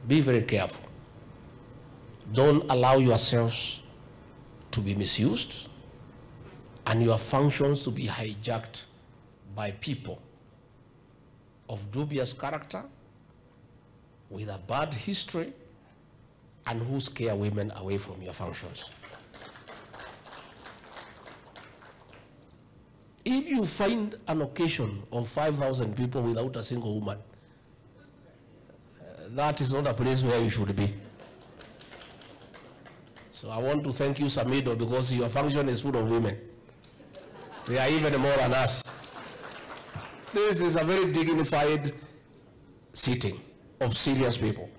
Be very careful. Don't allow yourselves to be misused and your functions to be hijacked by people of dubious character, with a bad history, and who scare women away from your functions. If you find an occasion of 5,000 people without a single woman, that is not a place where you should be. So I want to thank you, Samido, because your function is full of women. They are even more than us. This is a very dignified sitting of serious people.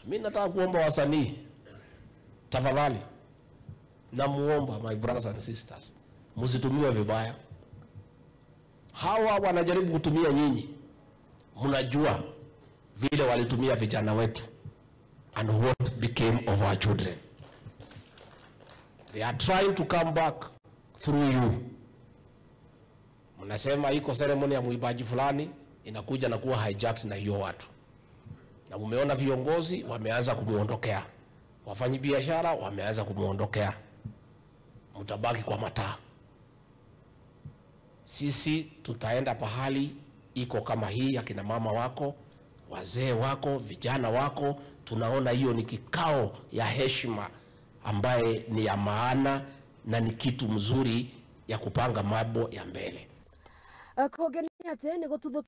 Mimi nataka kuomba wasanii, tafadhali, namuomba my brothers and sisters, msitumiwe vibaya. Hawa wanajaribu kutumia nyinyi. Mnajua vile walitumia vijana wetu and what became of our children. They are trying to come back through you. Mnasema iko ceremony ya muibaji fulani inakuja na kuwa hijacked na hiyo watu. Na umeona viongozi wameanza kumuondokea. Wafanyi biashara wameanza kumuondokea. Mtabaki kwa mataa. Sisi tutaenda pahali iko kama hii ya kina mama wako, wazee wako, vijana wako, tunaona hiyo ni kikao ya heshima ambaye ni ya maana na ni kitu mzuri ya kupanga mambo ya mbele.